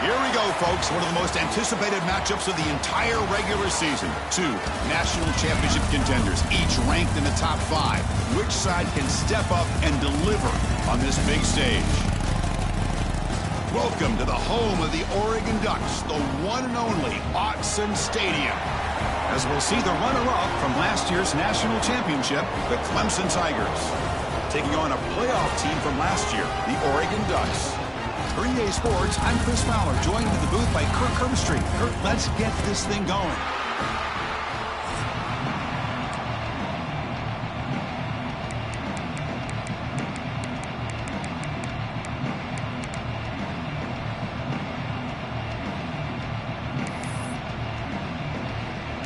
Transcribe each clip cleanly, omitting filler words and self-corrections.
Here we go, folks. One of the most anticipated matchups of the entire regular season. Two national championship contenders, each ranked in the top 5. Which side can step up and deliver on this big stage? Welcome to the home of the Oregon Ducks, the one and only Autzen Stadium. As we'll see the runner-up from last year's national championship, the Clemson Tigers, taking on a playoff team from last year, the Oregon Ducks. For EA Sports, I'm Chris Fowler, joined in the booth by Kirk Herbstreit. Kirk, let's get this thing going.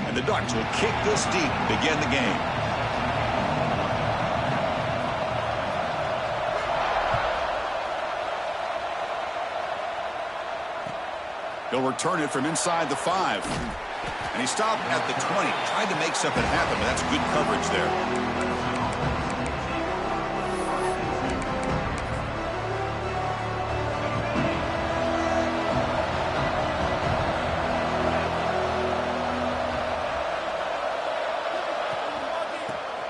And the Ducks will kick this deep to begin the game. He'll return it from inside the 5. And he stopped at the 20. Tried to make something happen, but that's good coverage there.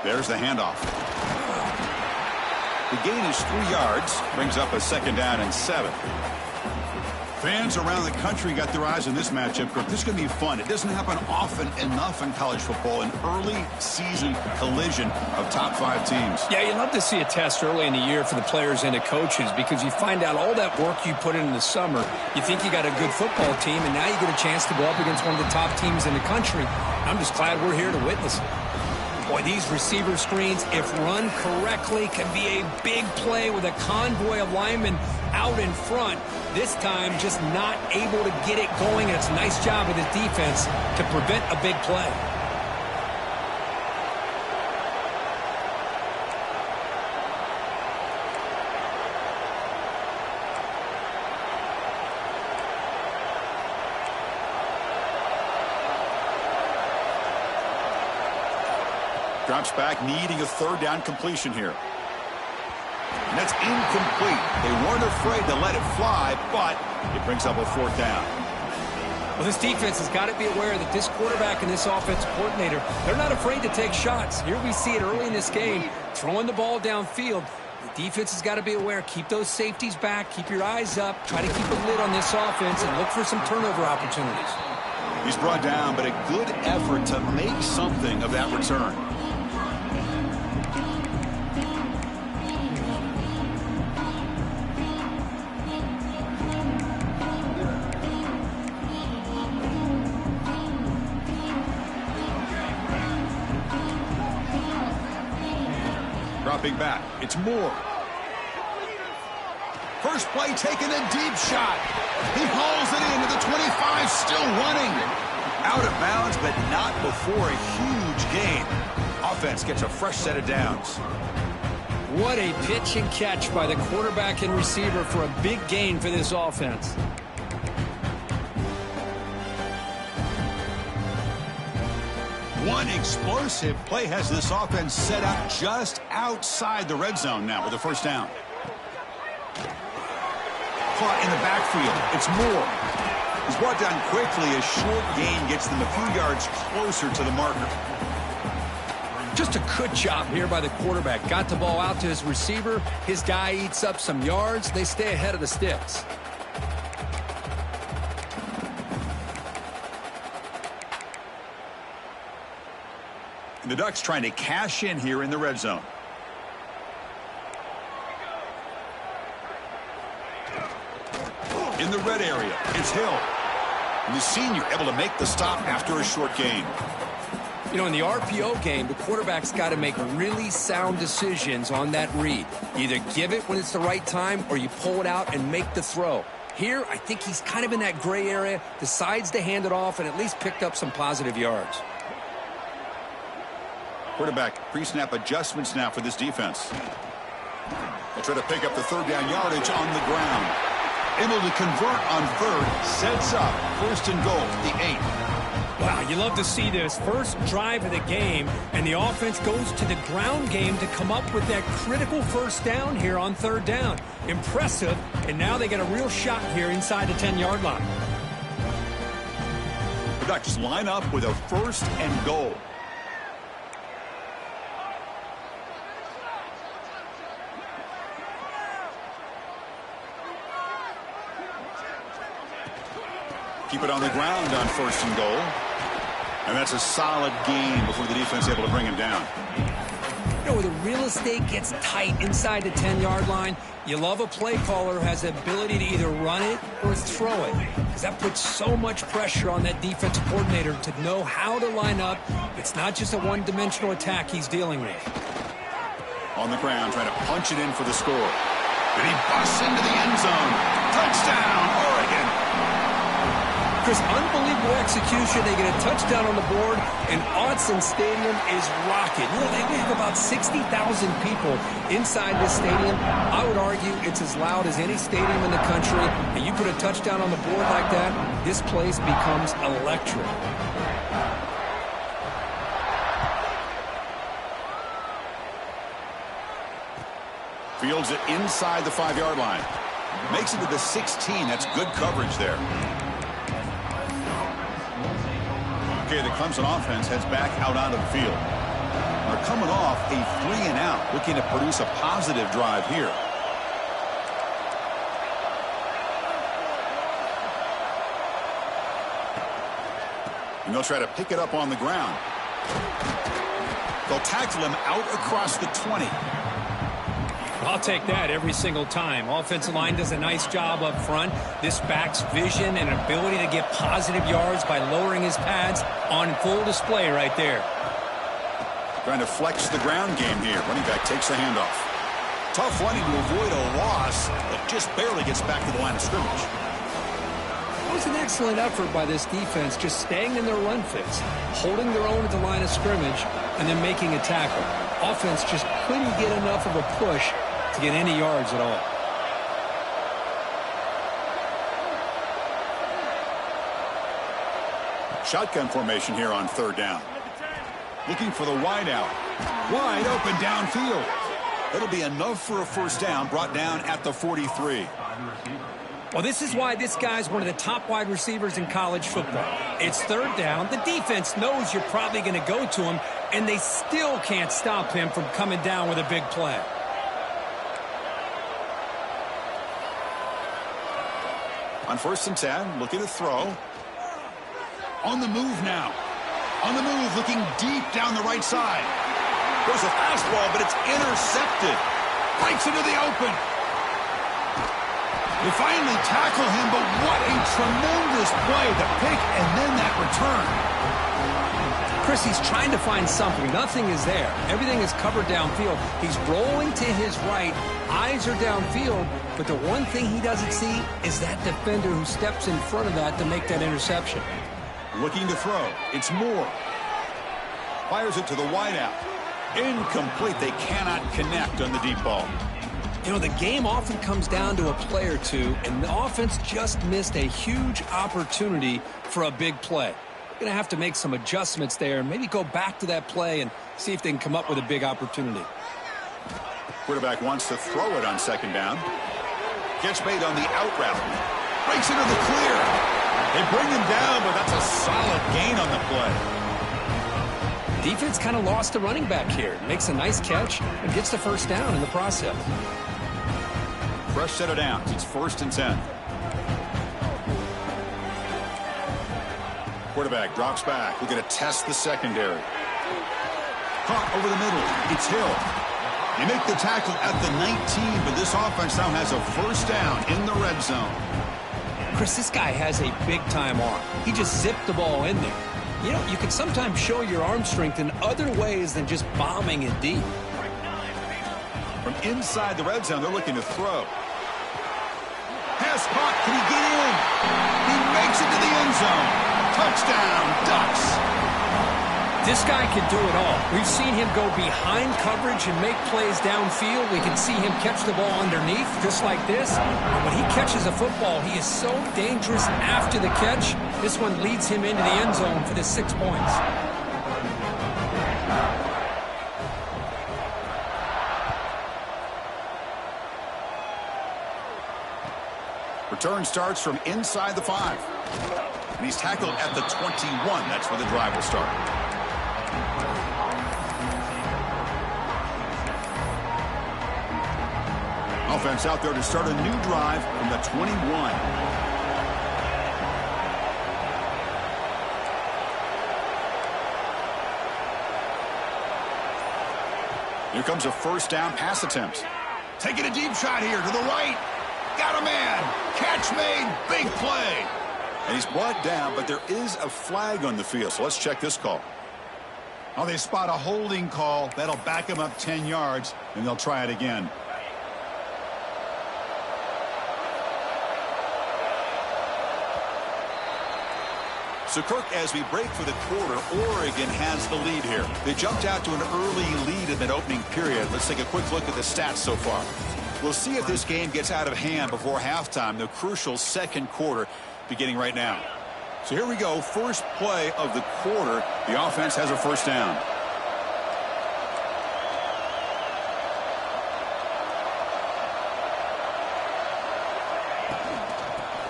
There's the handoff. The gain is 3 yards. Brings up a second down and 7. Fans around the country got their eyes on this matchup. This is going to be fun. It doesn't happen often enough in college football, an early season collision of top 5 teams. Yeah, you love to see a test early in the year for the players and the coaches because you find out all that work you put in the summer. You think you got a good football team, and now you get a chance to go up against one of the top teams in the country. I'm just glad we're here to witness it. Boy, these receiver screens, if run correctly, can be a big play with a convoy of linemen out in front. This time, just not able to get it going. And it's a nice job with his defense to prevent a big play. Drops back, needing a third down completion here. And that's incomplete. They weren't afraid to let it fly, but it brings up a 4th down. Well, this defense has got to be aware that this quarterback and this offensive coordinator, they're not afraid to take shots. Here we see it early in this game, throwing the ball downfield. The defense has got to be aware. Keep those safeties back. Keep your eyes up. Try to keep a lid on this offense and look for some turnover opportunities. He's brought down, but a good effort to make something of that return. Dropping back, it's Moore. First play taken, a deep shot. He hauls it into the 25, still running. Out of bounds, but not before a huge gain. Offense gets a fresh set of downs. What a pitch and catch by the quarterback and receiver for a big gain for this offense. One explosive play has this offense set up just outside the red zone now with a first down. Caught in the backfield. It's Moore. He's brought down quickly. A short gain gets them a few yards closer to the marker. Just a good job here by the quarterback. Got the ball out to his receiver. His guy eats up some yards. They stay ahead of the sticks. The Ducks trying to cash in here in the red zone. In the red area, it's Hill. And the senior able to make the stop after a short gain. You know, in the RPO game, the quarterback's got to make really sound decisions on that read. Either give it when it's the right time or you pull it out and make the throw. Here, I think he's kind of in that gray area, decides to hand it off and at least picked up some positive yards. Quarterback pre-snap adjustments now for this defense. They'll try to pick up the third down yardage on the ground. Able to convert on third, sets up 1st and goal, the 8. Wow, you love to see this. First drive of the game, and the offense goes to the ground game to come up with that critical first down here on third down. Impressive, and now they get a real shot here inside the 10-yard line. The Ducks line up with a 1st and goal. Keep it on the ground on 1st and goal. And that's a solid gain before the defense is able to bring him down. You know, where the real estate gets tight inside the 10-yard line, you love a play caller who has the ability to either run it or throw it, because that puts so much pressure on that defensive coordinator to know how to line up. It's not just a one-dimensional attack he's dealing with. On the ground, trying to punch it in for the score. And he busts into the end zone. Touchdown, Oregon. Chris, unbelievable execution. They get a touchdown on the board, and Autzen Stadium is rocking. You know, they have about 60,000 people inside this stadium. I would argue it's as loud as any stadium in the country, and you put a touchdown on the board like that, this place becomes electric. Fields it inside the 5-yard line. Makes it to the 16. That's good coverage there. Okay, the Clemson offense heads back out onto the field. They're coming off a 3-and-out, looking to produce a positive drive here. And they'll try to pick it up on the ground. They'll tackle him out across the 20. I'll take that every single time. Offensive line does a nice job up front. This back's vision and ability to get positive yards by lowering his pads on full display right there. Trying to flex the ground game here. Running back takes the handoff. Tough running to avoid a loss, but just barely gets back to the line of scrimmage. It was an excellent effort by this defense, just staying in their run fits, holding their own at the line of scrimmage, and then making a tackle. Offense just couldn't get enough of a push to get any yards at all. Shotgun formation here on third down. Looking for the wide out. Wide open downfield. It'll be enough for a first down, brought down at the 43. Well, this is why this guy's one of the top wide receivers in college football. It's third down. The defense knows you're probably going to go to him, and they still can't stop him from coming down with a big play. On 1st and 10, looking to throw. On the move now. On the move, looking deep down the right side. There's a fastball, but it's intercepted. Breaks into the open. They finally tackle him, but what a tremendous play. The pick and then that return. Chris, he's trying to find something. Nothing is there. Everything is covered downfield. He's rolling to his right. Eyes are downfield. But the one thing he doesn't see is that defender who steps in front of that to make that interception. Looking to throw. It's Moore. Fires it to the wideout. Incomplete. They cannot connect on the deep ball. You know, the game often comes down to a play or two, and the offense just missed a huge opportunity for a big play. They're going to have to make some adjustments there, maybe go back to that play and see if they can come up with a big opportunity. Quarterback wants to throw it on 2nd down. Gets made on the out route. Breaks into the clear. They bring him down, but that's a solid gain on the play. Defense kind of lost the running back here. Makes a nice catch and gets the first down in the process. Fresh set of downs. It's 1st and 10. Quarterback drops back. We're going to test the secondary. Caught over the middle. It's Hill. They make the tackle at the 19, but this offense now has a first down in the red zone. Chris, this guy has a big-time arm. He just zipped the ball in there. You know, you can sometimes show your arm strength in other ways than just bombing it deep. From inside the red zone, they're looking to throw. Pass caught. Can he get in? He makes it to the end zone. Touchdown, Ducks. This guy can do it all. We've seen him go behind coverage and make plays downfield. We can see him catch the ball underneath, just like this. And when he catches a football, he is so dangerous after the catch. This one leads him into the end zone for the 6 points. Return starts from inside the 5. And he's tackled at the 21. That's where the drive will start. Offense out there to start a new drive from the 21. Here comes a first down pass attempt. Taking a deep shot here to the right. Got a man. Catch made. Big play. And he's brought down, but there is a flag on the field. So let's check this call. Oh, they spot a holding call. That'll back him up 10 yards, and they'll try it again. So, Kirk, as we break for the quarter, Oregon has the lead here. They jumped out to an early lead in that opening period. Let's take a quick look at the stats so far. We'll see if this game gets out of hand before halftime, the crucial second quarter beginning right now. So here we go, first play of the quarter. The offense has a first down.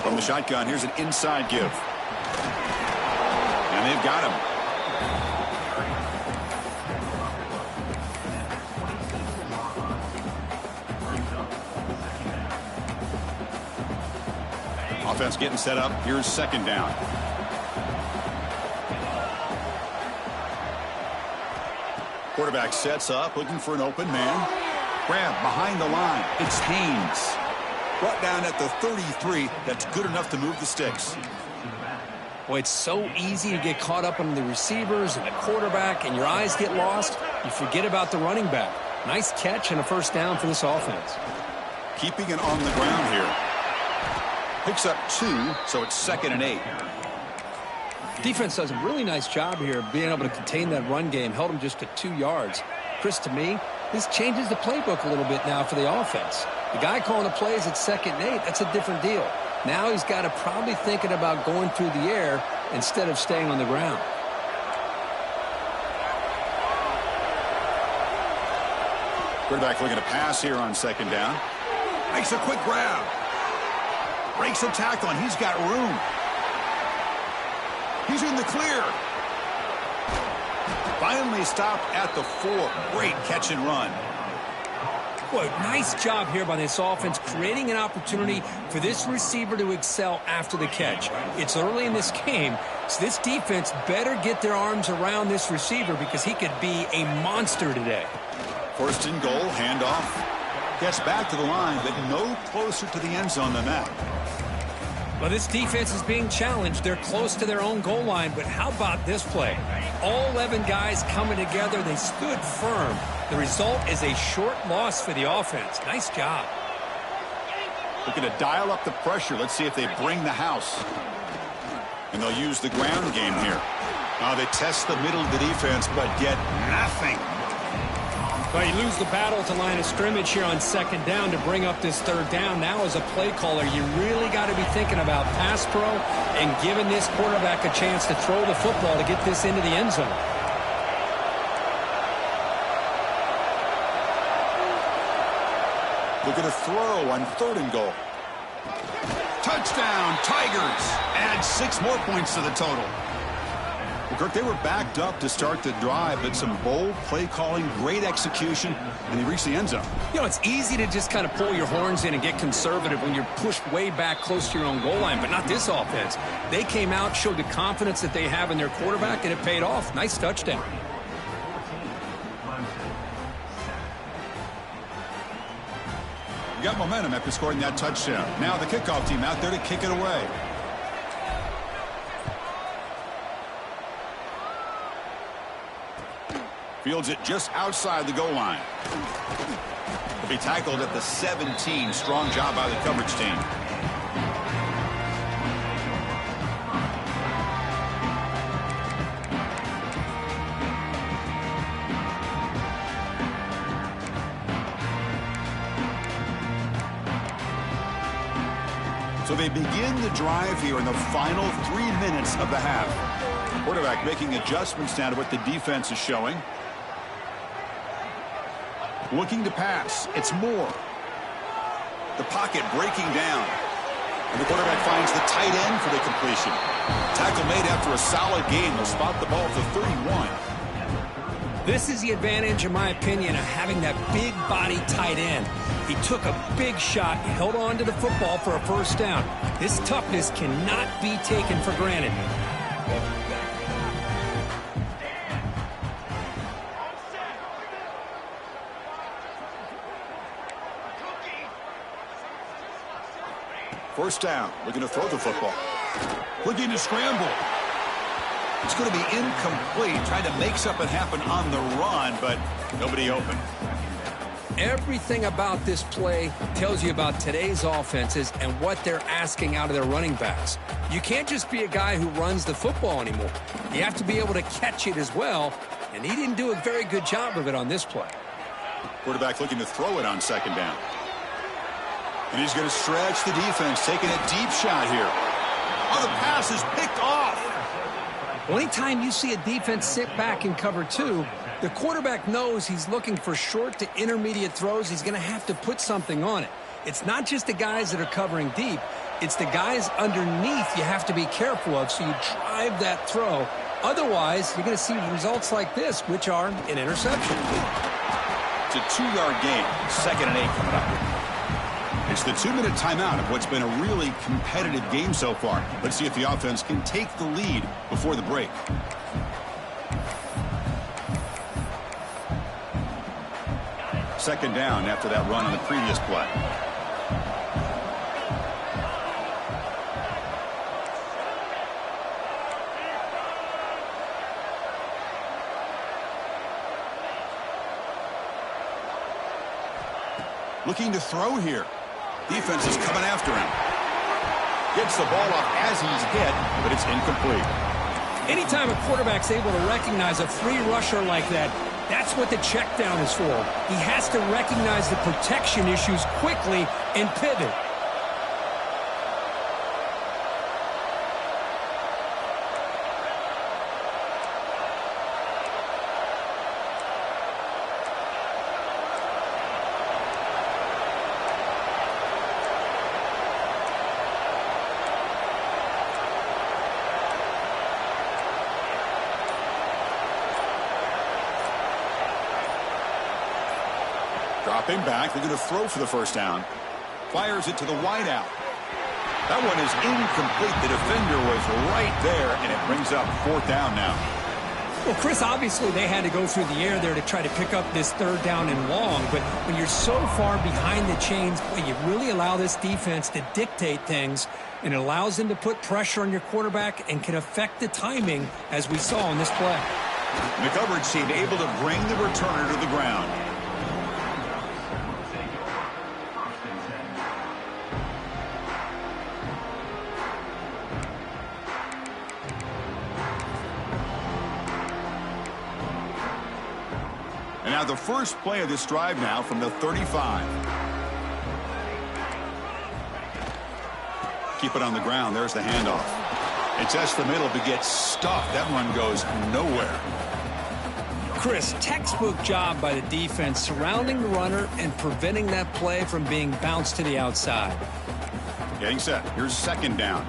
From the shotgun, here's an inside give. And they've got him. Offense getting set up. Here's second down. Quarterback sets up, looking for an open man. Grab behind the line. It's Haynes. Brought down at the 33. That's good enough to move the sticks. Boy, it's so easy to get caught up on the receivers and the quarterback, and your eyes get lost. You forget about the running back. Nice catch and a first down for this offense. Keeping it on the ground here. Picks up 2, so it's 2nd and 8. Defense does a really nice job here being able to contain that run game. Held him just to 2 yards. Chris, to me, this changes the playbook a little bit now for the offense. The guy calling the plays at 2nd and 8, that's a different deal. Now he's got to probably thinking about going through the air instead of staying on the ground. Quarterback looking to pass here on second down. Makes a quick grab. Breaks a tackle, and he's got room. He's in the clear. Finally stopped at the 4. Great catch and run. Boy, nice job here by this offense, creating an opportunity for this receiver to excel after the catch. It's early in this game, so this defense better get their arms around this receiver because he could be a monster today. First and goal, handoff. Gets back to the line, but no closer to the end zone than that. Well, this defense is being challenged. They're close to their own goal line, but how about this play? All 11 guys coming together. They stood firm. The result is a short loss for the offense. Nice job. Looking to dial up the pressure. Let's see if they bring the house. And they'll use the ground game here. Now they test the middle of the defense, but get nothing. Well, you lose the battle at the line of scrimmage here on second down to bring up this third down. Now as a play caller, you really got to be thinking about pass pro and giving this quarterback a chance to throw the football to get this into the end zone. Look at a throw on 3rd and goal. Touchdown, Tigers. Add 6 more points to the total. Well, Kirk, they were backed up to start the drive, but some bold play calling, great execution, and they reached the end zone. You know, it's easy to just kind of pull your horns in and get conservative when you're pushed way back close to your own goal line, but not this offense. They came out, showed the confidence that they have in their quarterback, and it paid off. Nice touchdown. You got momentum after scoring that touchdown. Now the kickoff team out there to kick it away. Fields it just outside the goal line. He'll be tackled at the 17. Strong job by the coverage team. So they begin the drive here in the final 3 minutes of the half. Quarterback making adjustments now to what the defense is showing. Looking to pass. It's Moore. The pocket breaking down. And the quarterback finds the tight end for the completion. Tackle made after a solid game. They'll spot the ball for 31. This is the advantage, in my opinion, of having that big body tight end. He took a big shot, held on to the football for a first down. This toughness cannot be taken for granted. First down, looking to throw the football. Looking to scramble. It's going to be incomplete, trying to make something happen on the run, but nobody open. Everything about this play tells you about today's offenses and what they're asking out of their running backs. You can't just be a guy who runs the football anymore. You have to be able to catch it as well, and he didn't do a very good job of it on this play. Quarterback looking to throw it on second down. And he's going to stretch the defense, taking a deep shot here. Oh, the pass is picked off. Anytime you see a defense sit back in cover two, the quarterback knows he's looking for short to intermediate throws. He's going to have to put something on it. It's not just the guys that are covering deep. It's the guys underneath you have to be careful of, so you drive that throw. Otherwise, you're going to see results like this, which are an interception. It's a 2-yard gain. 2nd and 8 coming up. It's the 2-minute timeout of what's been a really competitive game so far. Let's see if the offense can take the lead before the break. Second down after that run on the previous play. Looking to throw here. Defense is coming after him. Gets the ball off as he's hit, but it's incomplete. Anytime a quarterback's able to recognize a free rusher like that, that's what the check down is for. He has to recognize the protection issues quickly and pivot. Dropping back, they're going to throw for the first down. Fires it to the wideout. That one is incomplete. The defender was right there, and it brings up 4th down now. Well, Chris, obviously they had to go through the air there to try to pick up this 3rd down and long, but when you're so far behind the chains, you really allow this defense to dictate things, and it allows them to put pressure on your quarterback and can affect the timing, as we saw in this play. And the coverage team able to bring the returner to the ground. And now the first play of this drive now from the 35. Keep it on the ground. There's the handoff. It's just the middle to get stuffed. That one goes nowhere. Chris, textbook job by the defense surrounding the runner and preventing that play from being bounced to the outside. Getting set. Here's 2nd down.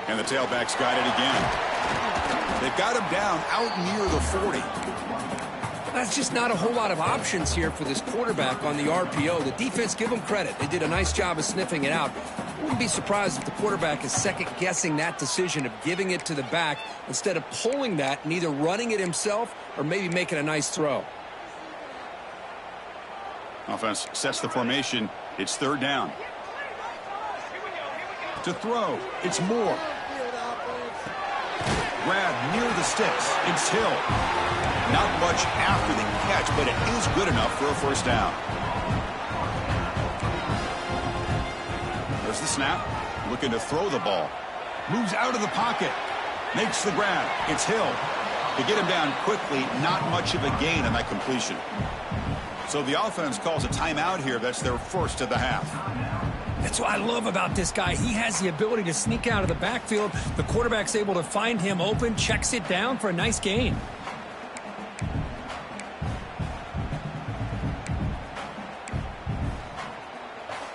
And the tailback's got it again. They've got him down out near the 40. That's just not a whole lot of options here for this quarterback on the RPO. The defense, give them credit. They did a nice job of sniffing it out. I wouldn't be surprised if the quarterback is second-guessing that decision of giving it to the back instead of pulling that and either running it himself or maybe making a nice throw. Offense sets the formation. It's 3rd down. To throw, it's Moore. Grab near the sticks. It's Hill. Not much after the catch, but it is good enough for a first down. There's the snap. Looking to throw the ball. Moves out of the pocket. Makes the grab. It's Hill. To get him down quickly, not much of a gain on that completion. So the offense calls a timeout here. That's their first of the half. That's what I love about this guy. He has the ability to sneak out of the backfield. The quarterback's able to find him open, checks it down for a nice gain.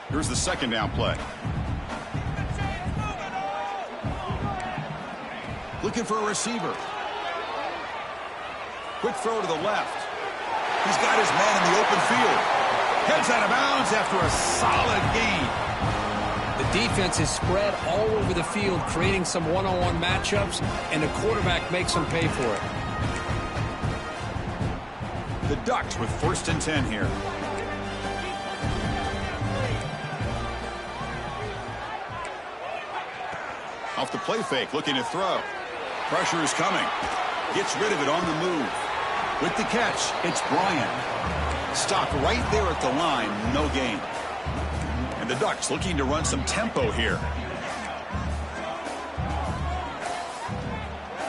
Here's the second down play. Looking for a receiver. Quick throw to the left. He's got his man in the open field. Heads out of bounds after a solid gain. The defense is spread all over the field, creating some one-on-one matchups, and the quarterback makes them pay for it. The Ducks with 1st and 10 here. Off the play fake, looking to throw. Pressure is coming. Gets rid of it on the move. With the catch, it's Bryant. Stopped right there at the line, no gain. And the Ducks looking to run some tempo here.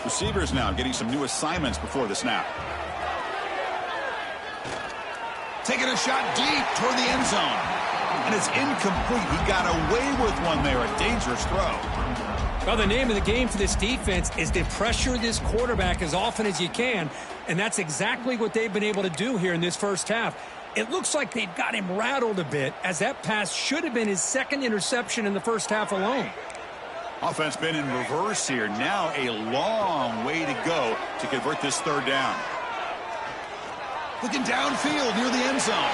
Receivers now getting some new assignments before the snap. Taking a shot deep toward the end zone. And it's incomplete. He got away with one there, a dangerous throw. Well, the name of the game for this defense is to pressure this quarterback as often as you can, and that's exactly what they've been able to do here in this first half. It looks like they've got him rattled a bit, as that pass should have been his second interception in the first half alone. Offense been in reverse here. Now a long way to go to convert this third down. Looking downfield near the end zone.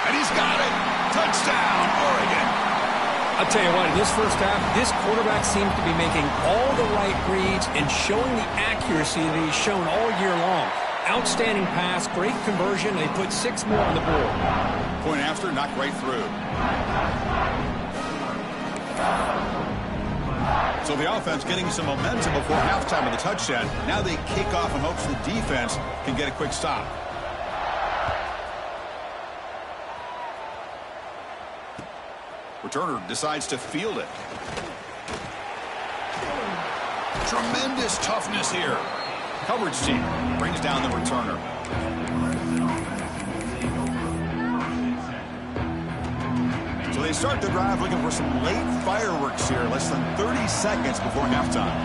And he's got it. Touchdown, Oregon. I'll tell you what, in this first half, this quarterback seems to be making all the right reads and showing the accuracy that he's shown all year long. Outstanding pass, great conversion. They put 6 more on the board. Point after, knocked right through. So the offense getting some momentum before halftime of the touchdown. Now they kick off in hopes the defense can get a quick stop. Returner decides to field it. Tremendous toughness here. Coverage team brings down the returner. So they start the drive looking for some late fireworks here. Less than 30 seconds before halftime.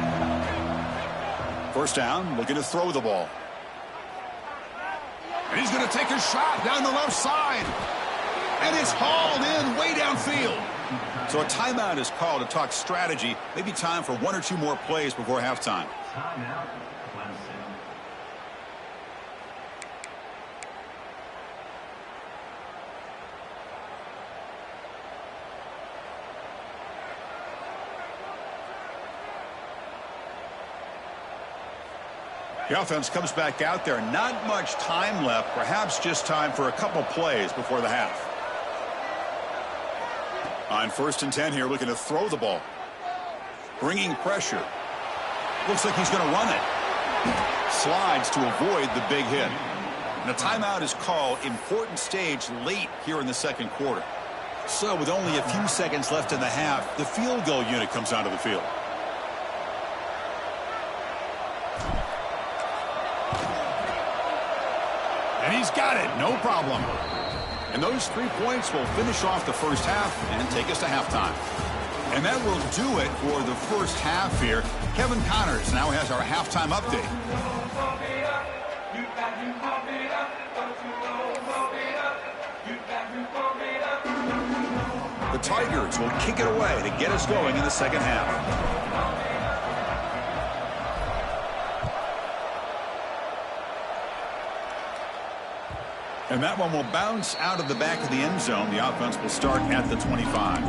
First down, looking to throw the ball. And he's going to take a shot down the left side. And it's hauled in way downfield. So a timeout is called to talk strategy. Maybe time for 1 or 2 more plays before halftime. Timeout, Clemson. The offense comes back out there. Not much time left. Perhaps just time for a couple plays before the half. On 1st and 10 here, looking to throw the ball. Bringing pressure. Looks like he's going to run it. Slides to avoid the big hit. And a timeout is called. Important stage late here in the second quarter. So with only a few seconds left in the half, the field goal unit comes onto the field. And he's got it. No problem. And those 3 points will finish off the first half and take us to halftime. And that will do it for the first half here. Kevin Connors now has our halftime update. The Tigers will kick it away to get us going in the second half. And that one will bounce out of the back of the end zone. The offense will start at the 25.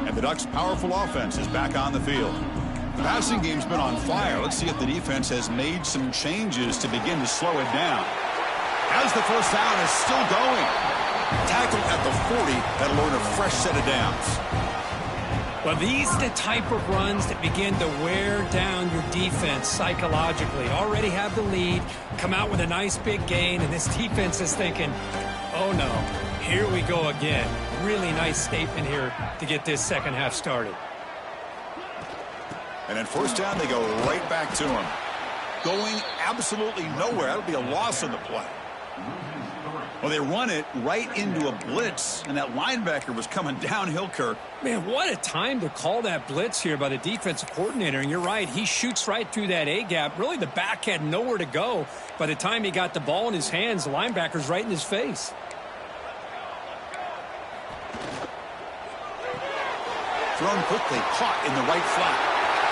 And the Ducks' powerful offense is back on the field. The passing game's been on fire. Let's see if the defense has made some changes to begin to slow it down. As the first down is still going. Tackled at the 40, that'll earn a fresh set of downs. Well, these are the type of runs that begin to wear down your defense psychologically. Already have the lead, come out with a nice big gain, and this defense is thinking, oh no, Here we go again. Really nice statement here to get this second half started. And then first down, they go right back to him. Going absolutely nowhere. That'll be a loss on the play. Well, they run it right into a blitz, and that linebacker was coming downhill, Kirk. Man, what a time to call that blitz here by the defensive coordinator. And you're right, he shoots right through that A-gap. Really, the back had nowhere to go. By the time he got the ball in his hands, the linebacker's right in his face. Thrown quickly, caught in the right flat.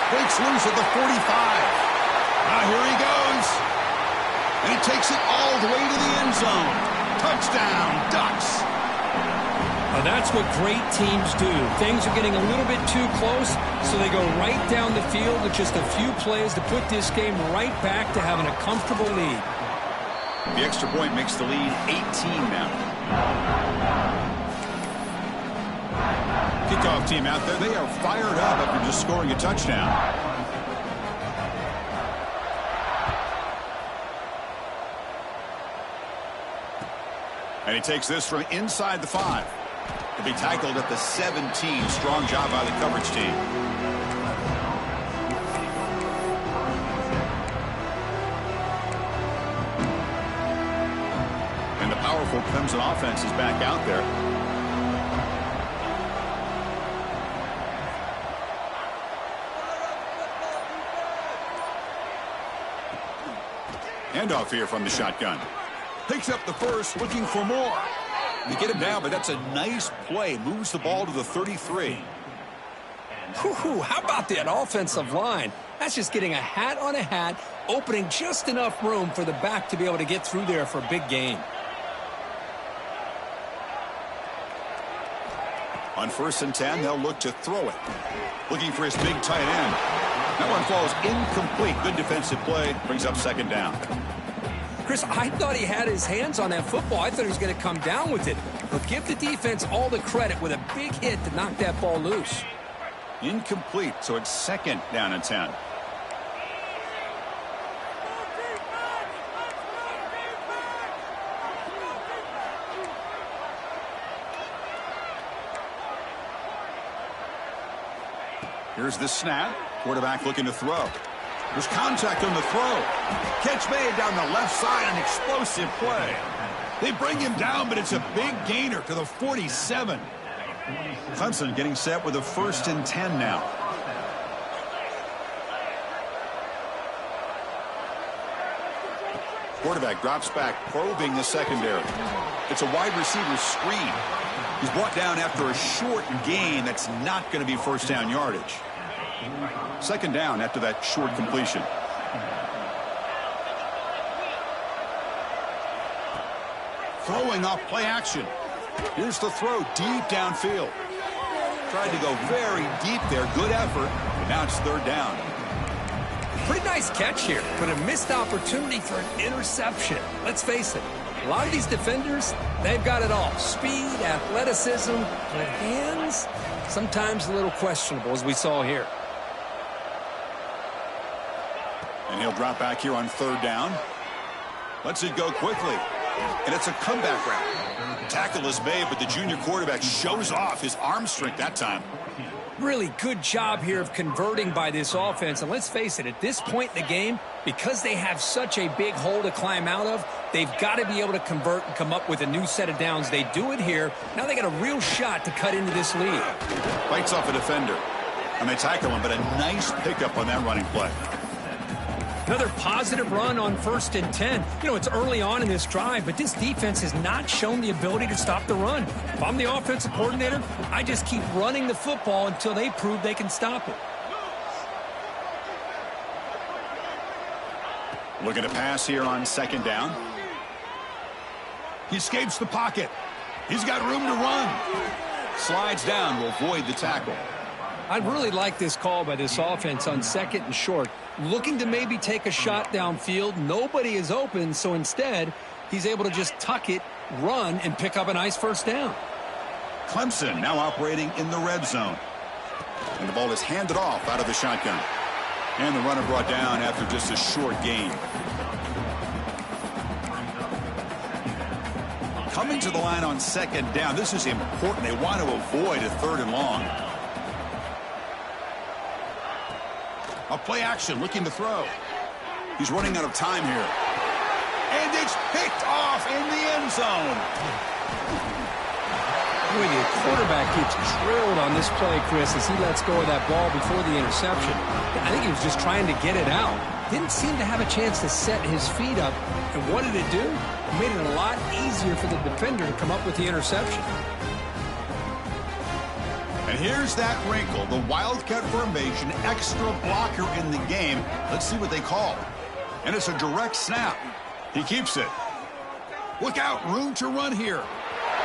Breaks loose at the 45. Now here he goes. And he takes it all the way to the end zone. Touchdown, Ducks. Now that's what great teams do. Things are getting a little bit too close, so they go right down the field with just a few plays to put this game right back to having a comfortable lead. The extra point makes the lead 18 now. Kickoff team out there. They are fired up after just scoring a touchdown. And he takes this from inside the 5. To be tackled at the 17. Strong job by the coverage team. And the powerful Clemson offense is back out there. Handoff here from the shotgun. Picks up the first, looking for more. They get him down, but that's a nice play. Moves the ball to the 33. Whew, how about that offensive line? That's just getting a hat on a hat, opening just enough room for the back to be able to get through there for a big gain. On 1st and 10, they'll look to throw it. Looking for his big tight end. That one falls incomplete. Good defensive play. Brings up 2nd down. Chris, I thought he had his hands on that football. I thought he was going to come down with it. But give the defense all the credit with a big hit to knock that ball loose. Incomplete, so it's 2nd down and 10. Here's the snap. Quarterback looking to throw. There's contact on the throw. Catch made down the left side, an explosive play. They bring him down, but it's a big gainer to the 47. Clemson getting set with a 1st and 10 now. Quarterback drops back, probing the secondary. It's a wide receiver screen. He's brought down after a short gain that's not going to be 1st down yardage. 2nd down after that short completion. Throwing off play action. Here's the throw deep downfield. Tried to go very deep there. Good effort. But now it's 3rd down. Pretty nice catch here, but a missed opportunity for an interception. Let's face it, a lot of these defenders, they've got it all. Speed, athleticism, but hands, sometimes a little questionable, as we saw here. And he'll drop back here on 3rd down. Lets it go quickly. And it's a comeback route. Tackle is made, but the junior quarterback shows off his arm strength that time. Really good job here of converting by this offense. And let's face it, at this point in the game, because they have such a big hole to climb out of, they've got to be able to convert and come up with a new set of downs. They do it here. Now they got a real shot to cut into this lead. Bites off a defender. And they tackle him, but a nice pickup on that running play. Another positive run on 1st and 10. You know, it's early on in this drive, but this defense has not shown the ability to stop the run. If I'm the offensive coordinator, I just keep running the football until they prove they can stop it. Looking to pass here on 2nd down. He escapes the pocket. He's got room to run. Slides down, will avoid the tackle. I really like this call by this offense on 2nd and short. Looking to maybe take a shot downfield. Nobody is open, so instead, he's able to just tuck it, run, and pick up a nice 1st down. Clemson now operating in the red zone. And the ball is handed off out of the shotgun. And the runner brought down after just a short gain. Coming to the line on second down. This is important. They want to avoid a 3rd and long. A play action, looking to throw. He's running out of time here. And it's picked off in the end zone. Boy, the quarterback gets drilled on this play, Chris, as he lets go of that ball before the interception. I think he was just trying to get it out. Didn't seem to have a chance to set his feet up. And what did it do? It made it a lot easier for the defender to come up with the interception. And here's that wrinkle, the Wildcat formation, extra blocker in the game. Let's see what they call. And it's a direct snap. He keeps it. Look out, room to run here.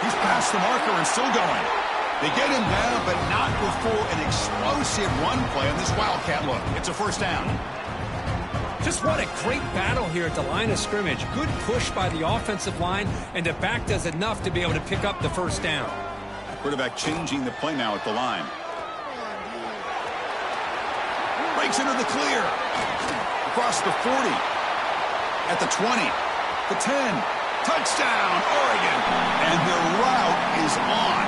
He's past the marker and still going. They get him down, but not before an explosive run play on this Wildcat look. It's a 1st down. Just what a great battle here at the line of scrimmage. Good push by the offensive line, and the back does enough to be able to pick up the 1st down. Quarterback changing the play now at the line. Breaks into the clear. Across the 40. At the 20. The 10. Touchdown, Oregon. And their route is on.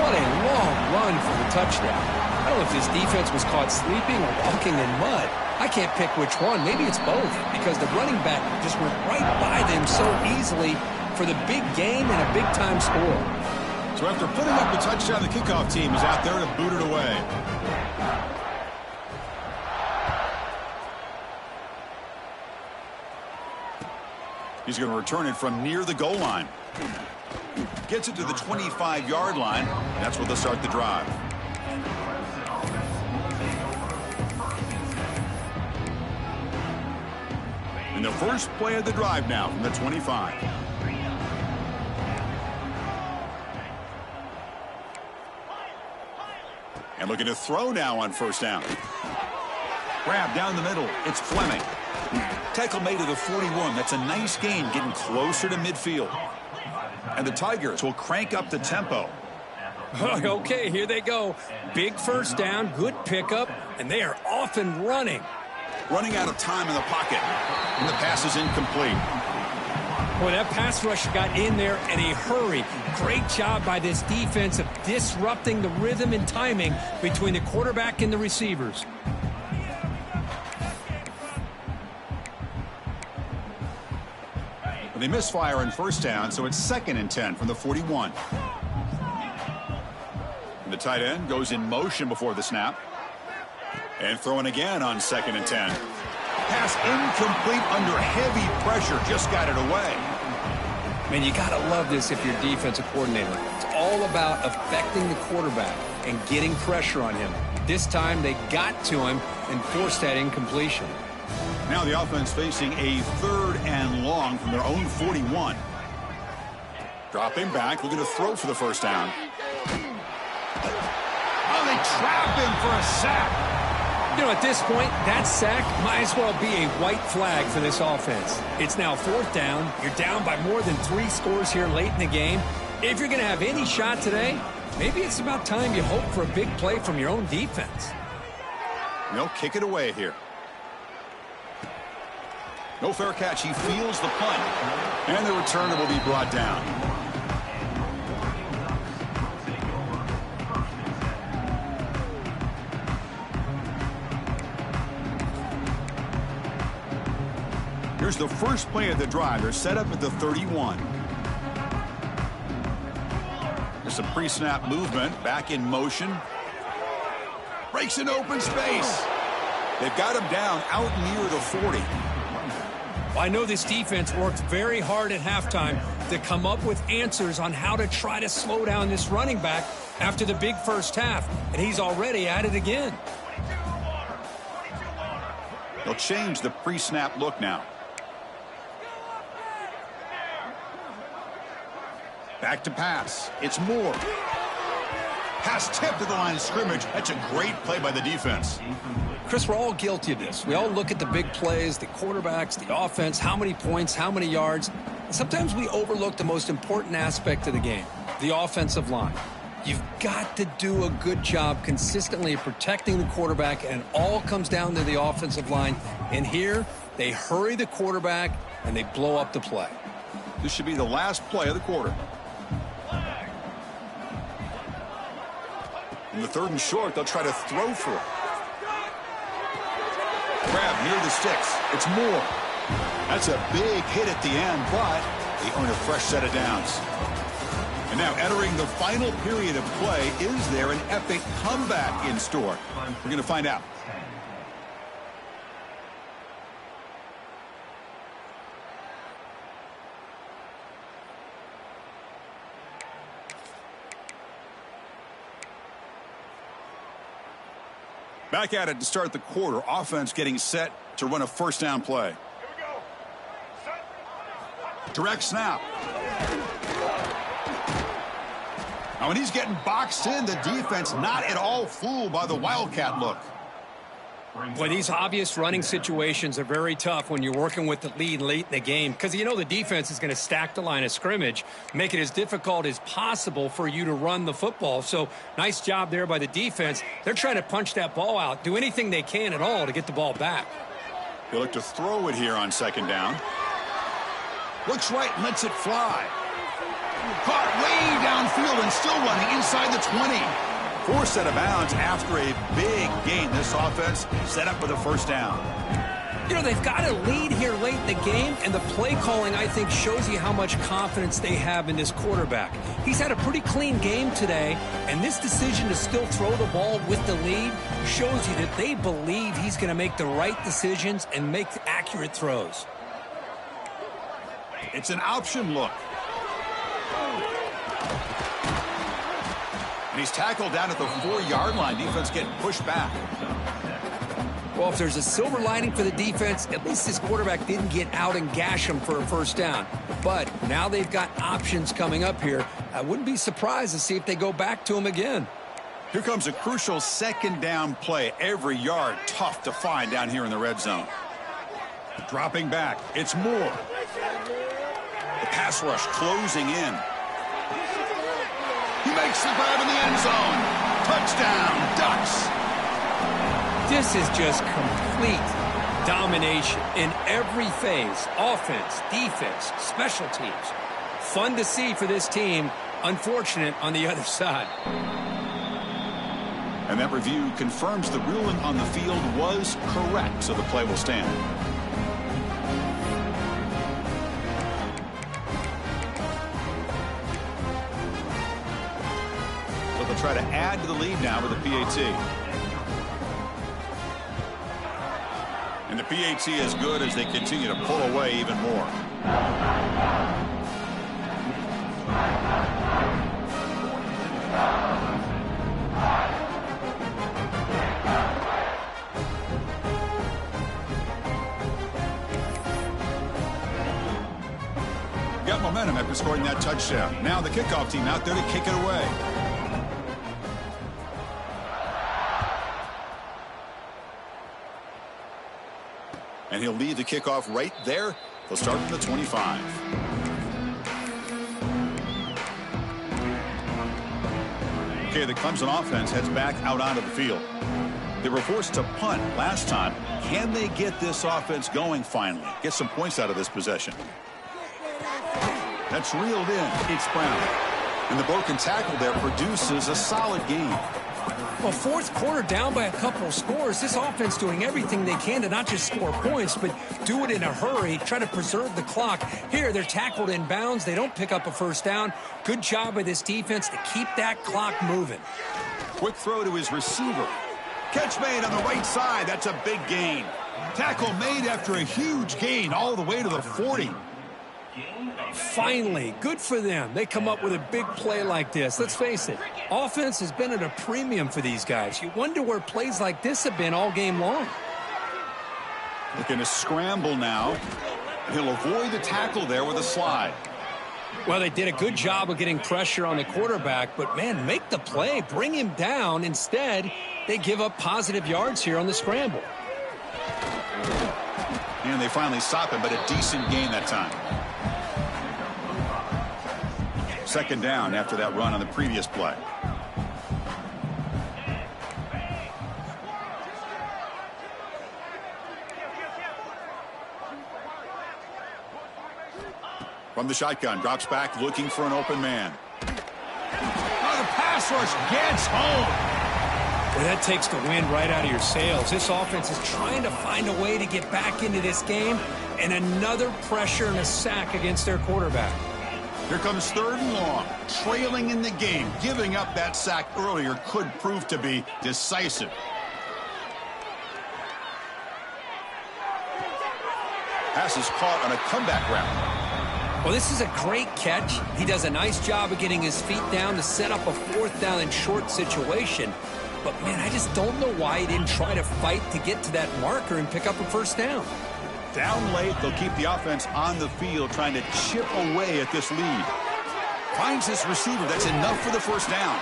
What a long run for the touchdown. I don't know if this defense was caught sleeping or walking in mud. I can't pick which one. Maybe it's both, because the running back just went right by them so easily for the big gain and a big-time score. So after putting up the touchdown, the kickoff team is out there to boot it away. He's going to return it from near the goal line. Gets it to the 25-yard line. That's where they'll start the drive. And the first play of the drive now from the 25. And looking to throw now on 1st down. Grab down the middle. It's Fleming. Tackle made to the 41. That's a nice gain, getting closer to midfield. And the Tigers will crank up the tempo. Okay, here they go. Big 1st down, good pickup, and they are off and running. Running out of time in the pocket. And the pass is incomplete. Boy, that pass rush got in there in a hurry. Great job by this defense of disrupting the rhythm and timing between the quarterback and the receivers. They misfire on 1st down, so it's 2nd and 10 from the 41. And the tight end goes in motion before the snap. And throwing again on 2nd and 10. Pass incomplete under heavy pressure. Just got it away. Man, you got to love this if you're a defensive coordinator. It's all about affecting the quarterback and getting pressure on him. This time they got to him and forced that incompletion. Now the offense facing a 3rd and long from their own 41. Dropping back, looking to throw for the 1st down. Oh, they trap him for a sack. You know, at this point, that sack might as well be a white flag for this offense. It's now 4th down. You're down by more than 3 scores here late in the game. If you're going to have any shot today, maybe it's about time you hope for a big play from your own defense. They'll kick it away here. No fair catch. He feels the punt. And the returner will be brought down. Here's the first play of the drive. They're set up at the 31. There's some pre-snap movement. Back in motion. Breaks an open space. They've got him down out near the 40. I know this defense worked very hard at halftime to come up with answers on how to try to slow down this running back after the big 1st half, and he's already at it again. They'll change the pre-snap look now. Back to pass. It's Moore. Pass tipped to the line of scrimmage. That's a great play by the defense. Chris, we're all guilty of this. We all look at the big plays, the quarterbacks, the offense, how many points, how many yards. Sometimes we overlook the most important aspect of the game, the offensive line. You've got to do a good job consistently of protecting the quarterback, and it all comes down to the offensive line. And here, they hurry the quarterback, and they blow up the play. This should be the last play of the quarter. In the 3rd and short, they'll try to throw for it. Grab near the sticks. It's Moore. That's a big hit at the end, but they earn a fresh set of downs. And now entering the final period of play, is there an epic comeback in store? We're going to find out. Back at it to start the quarter. Offense getting set to run a first down play. Direct snap. Now when he's getting boxed in, the defense not at all fooled by the Wildcat look. Boy, these obvious running situations are very tough when you're working with the lead late in the game because you know the defense is going to stack the line of scrimmage, make it as difficult as possible for you to run the football. So nice job there by the defense. They're trying to punch that ball out, do anything they can at all to get the ball back. They look to throw it here on 2nd down. Looks right, lets it fly. Caught way downfield and still running inside the 20. Forced out of bounds after a big gain. This offense set up for the first down. You know, they've got a lead here late in the game, and the play calling, I think, shows you how much confidence they have in this quarterback. He's had a pretty clean game today, and this decision to still throw the ball with the lead shows you that they believe he's going to make the right decisions and make accurate throws. It's an option look. And he's tackled down at the 4-yard line. Defense getting pushed back. Well, if there's a silver lining for the defense, at least this quarterback didn't get out and gash him for a first down. But now they've got options coming up here. I wouldn't be surprised to see if they go back to him again. Here comes a crucial 2nd down play. Every yard tough to find down here in the red zone. Dropping back. It's Moore. The pass rush closing in. He makes the grab in the end zone. Touchdown, Ducks. This is just complete domination in every phase. Offense, defense, special teams. Fun to see for this team. Unfortunate on the other side. And that review confirms the ruling on the field was correct, so the play will stand. So they'll try to add to the lead now with a PAT. And the PAT is good as they continue to pull away even more. Got momentum after scoring that touchdown. Now the kickoff team out there to kick it away. And he'll lead the kickoff right there. They'll start from the 25. Okay, the Clemson offense heads back out onto the field. They were forced to punt last time. Can they get this offense going finally? Get some points out of this possession. That's reeled in. It's Brown. And the broken tackle there produces a solid gain. Well, fourth quarter down by a couple of scores. This offense doing everything they can to not just score points, but do it in a hurry, try to preserve the clock. Here, they're tackled in bounds. They don't pick up a first down. Good job by this defense to keep that clock moving. Quick throw to his receiver. Catch made on the right side. That's a big gain. Tackle made after a huge gain all the way to the 40. Finally, good for them. They come up with a big play like this. Let's face it, offense has been at a premium for these guys. You wonder where plays like this have been all game long. Looking to scramble now. He'll avoid the tackle there with a slide. Well, they did a good job of getting pressure on the quarterback, but, man, make the play. Bring him down. Instead, they give up positive yards here on the scramble. And they finally stop him, but a decent gain that time. Second down after that run on the previous play. From the shotgun, drops back looking for an open man. Oh, the pass rush gets home. Well, that takes the wind right out of your sails. This offense is trying to find a way to get back into this game, and another pressure and a sack against their quarterback. Here comes 3rd and long, trailing in the game. Giving up that sack earlier could prove to be decisive. Pass is caught on a comeback route. Well, this is a great catch. He does a nice job of getting his feet down to set up a 4th down and short situation. But, man, I just don't know why he didn't try to fight to get to that marker and pick up a 1st down. Down late, they'll keep the offense on the field trying to chip away at this lead. Finds his receiver. That's enough for the 1st down.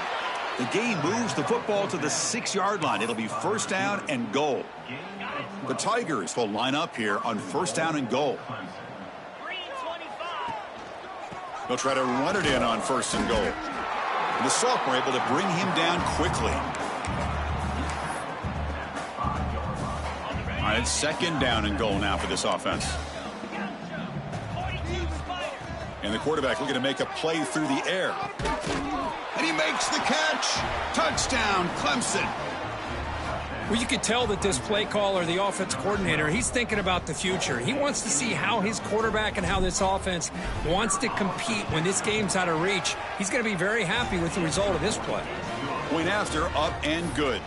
The game moves the football to the 6-yard line. It'll be 1st down and goal. The Tigers will line up here on 1st down and goal. They'll try to run it in on 1st and goal. The sophomore able to bring him down quickly. All right, 2nd down and goal now for this offense. And the quarterback looking to make a play through the air. And he makes the catch. Touchdown, Clemson. Well, you could tell that this play caller, the offense coordinator, he's thinking about the future. He wants to see how his quarterback and how this offense wants to compete when this game's out of reach. He's going to be very happy with the result of this play. Point after, up and good.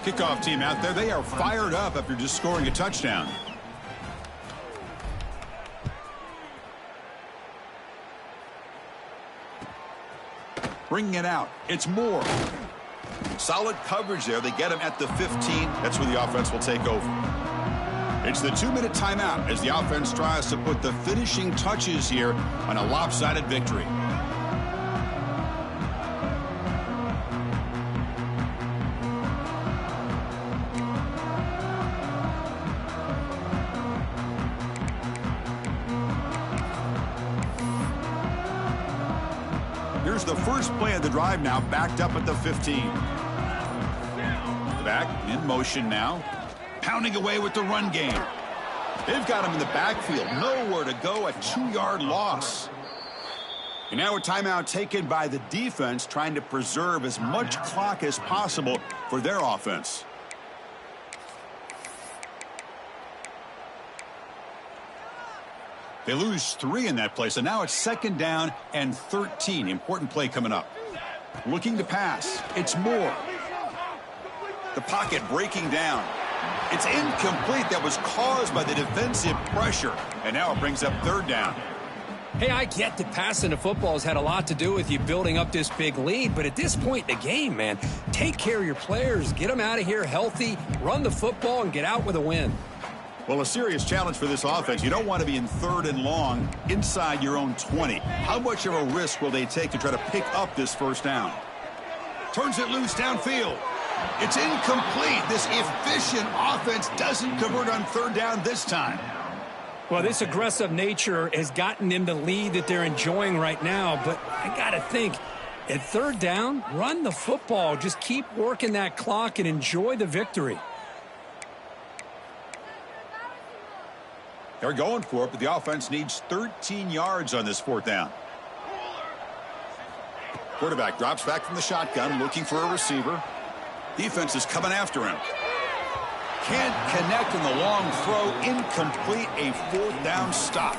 Kickoff team out there, they are fired up after just scoring a touchdown. Bringing it out. It's Moore. Solid coverage there. They get him at the 15. That's where the offense will take over. It's the 2-minute timeout as the offense tries to put the finishing touches here on a lopsided victory. Here's the first play of the drive now, backed up at the 15. Back in motion now, pounding away with the run game. They've got him in the backfield, nowhere to go, a 2-yard loss. And now a timeout taken by the defense, trying to preserve as much clock as possible for their offense. They lose 3 in that play, so now it's 2nd down and 13. Important play coming up. Looking to pass. It's Moore. The pocket breaking down. It's incomplete. That was caused by the defensive pressure. And now it brings up 3rd down. Hey, I get that passing the football has had a lot to do with you building up this big lead, but at this point in the game, man, take care of your players. Get them out of here healthy, run the football, and get out with a win. Well, a serious challenge for this offense. You don't want to be in 3rd and long inside your own 20. How much of a risk will they take to try to pick up this 1st down? Turns it loose downfield. It's incomplete. This efficient offense doesn't convert on 3rd down this time. Well, this aggressive nature has gotten them the lead that they're enjoying right now, but I got to think, at 3rd down, run the football. Just keep working that clock and enjoy the victory. They're going for it, but the offense needs 13 yards on this 4th down. Quarterback drops back from the shotgun, looking for a receiver. Defense is coming after him. Can't connect in the long throw. Incomplete, a 4th down stop.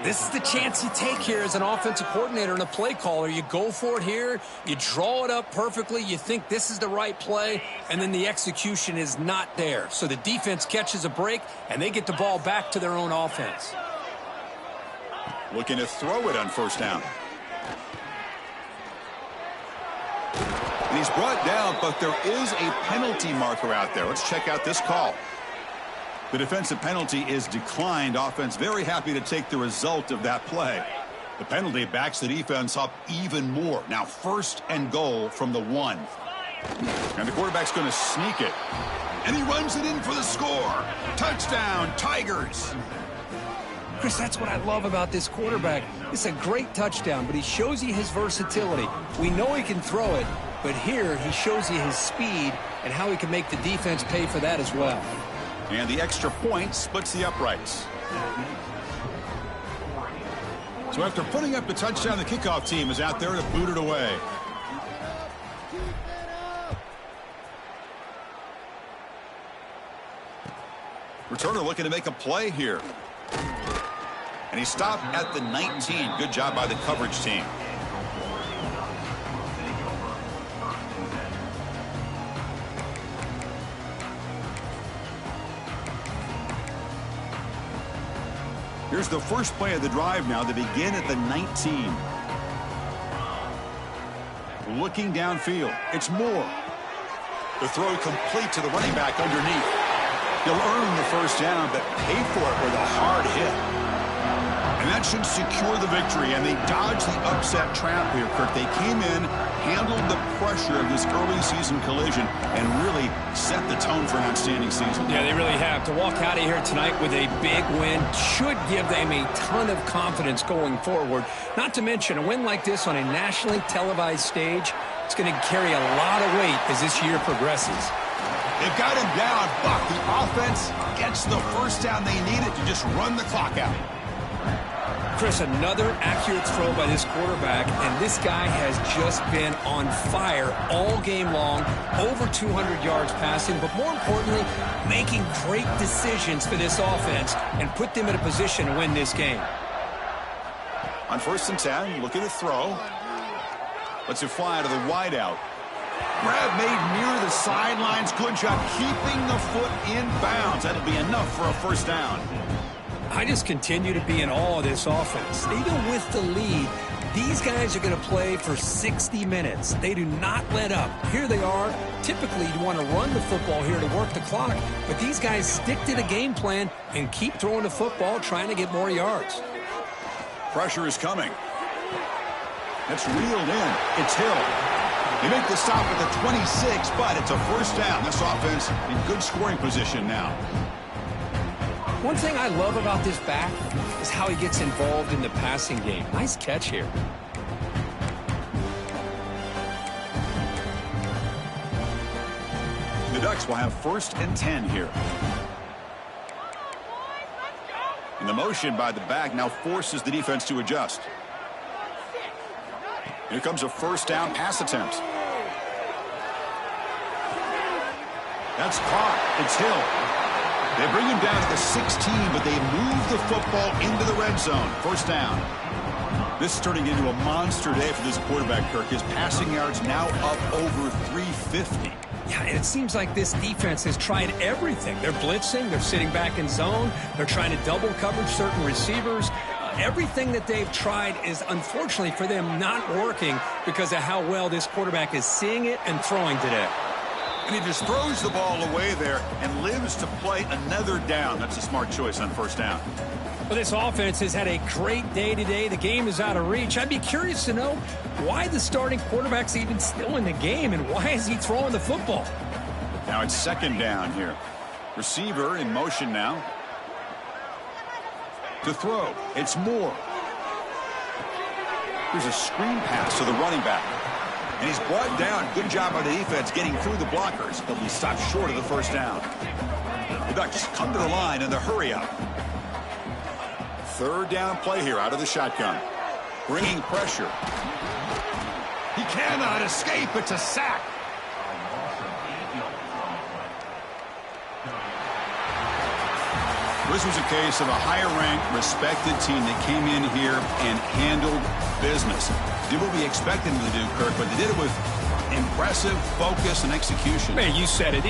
This is the chance you take here as an offensive coordinator and a play caller. You go for it here. You draw it up perfectly. You think this is the right play, and then the execution is not there. So the defense catches a break, and they get the ball back to their own offense. Looking to throw it on 1st down. And he's brought down, but there is a penalty marker out there. Let's check out this call. The defensive penalty is declined. Offense very happy to take the result of that play. The penalty backs the defense up even more. Now 1st and goal from the 1. And the quarterback's going to sneak it. And he runs it in for the score. Touchdown, Tigers. Chris, that's what I love about this quarterback. It's a great touchdown, but he shows you his versatility. We know he can throw it, but here he shows you his speed and how he can make the defense pay for that as well. And the extra point splits the uprights. So after putting up the touchdown, the kickoff team is out there to boot it away. Returner looking to make a play here. And he stopped at the 19. Good job by the coverage team. Here's the first play of the drive now to begin at the 19. Looking downfield. It's Moore. The throw complete to the running back underneath. He'll earn the first down, but pay for it with a hard hit. And that should secure the victory, and they dodged the upset trap here, Kirk. They came in, handled the pressure of this early season collision, and really set the tone for an outstanding season. Yeah, they really have. To walk out of here tonight with a big win should give them a ton of confidence going forward. Not to mention, a win like this on a nationally televised stage, it's going to carry a lot of weight as this year progresses. They've got him down, but the offense gets the first down they needed to just run the clock out. Chris, another accurate throw by this quarterback, and this guy has just been on fire all game long, over 200 yards passing, but more importantly, making great decisions for this offense and put them in a position to win this game. On 1st and 10, look at the throw. Lets it fly to the wideout. Grab made near the sidelines. Good job keeping the foot in bounds. That'll be enough for a first down. I just continue to be in awe of this offense. Even with the lead, these guys are going to play for 60 minutes. They do not let up. Here they are. Typically, you want to run the football here to work the clock, but these guys stick to the game plan and keep throwing the football, trying to get more yards. Pressure is coming. That's reeled in. It's Hill. They make the stop at the 26, but it's a first down. This offense in good scoring position now. One thing I love about this back is how he gets involved in the passing game. Nice catch here. The Ducks will have 1st and 10 here. And the motion by the back now forces the defense to adjust. Here comes a first down pass attempt. That's caught. It's Hill. They bring him down to the 16, but they move the football into the red zone. First down. This is turning into a monster day for this quarterback, Kirk. His passing yards now up over 350. Yeah, and it seems like this defense has tried everything. They're blitzing. They're sitting back in zone. They're trying to double coverage certain receivers. Everything that they've tried is, unfortunately for them, not working because of how well this quarterback is seeing it and throwing today. And he just throws the ball away there and lives to play another down. That's a smart choice on first down. Well, this offense has had a great day today. The game is out of reach. I'd be curious to know why the starting quarterback's even still in the game and why is he throwing the football? Now it's 2nd down here. Receiver in motion now. To throw, it's Moore. Here's a screen pass to the running back. And he's brought down. Good job by the defense getting through the blockers. He'll be stopped short of the first down. The Ducks come to the line in the hurry up. 3rd down play here out of the shotgun. Bringing pressure. He cannot escape. It's a sack. This was a case of a higher-ranked, respected team that came in here and handled business. Did what we expected them to do, Kirk, but they did it with impressive focus and execution. Man, you said it.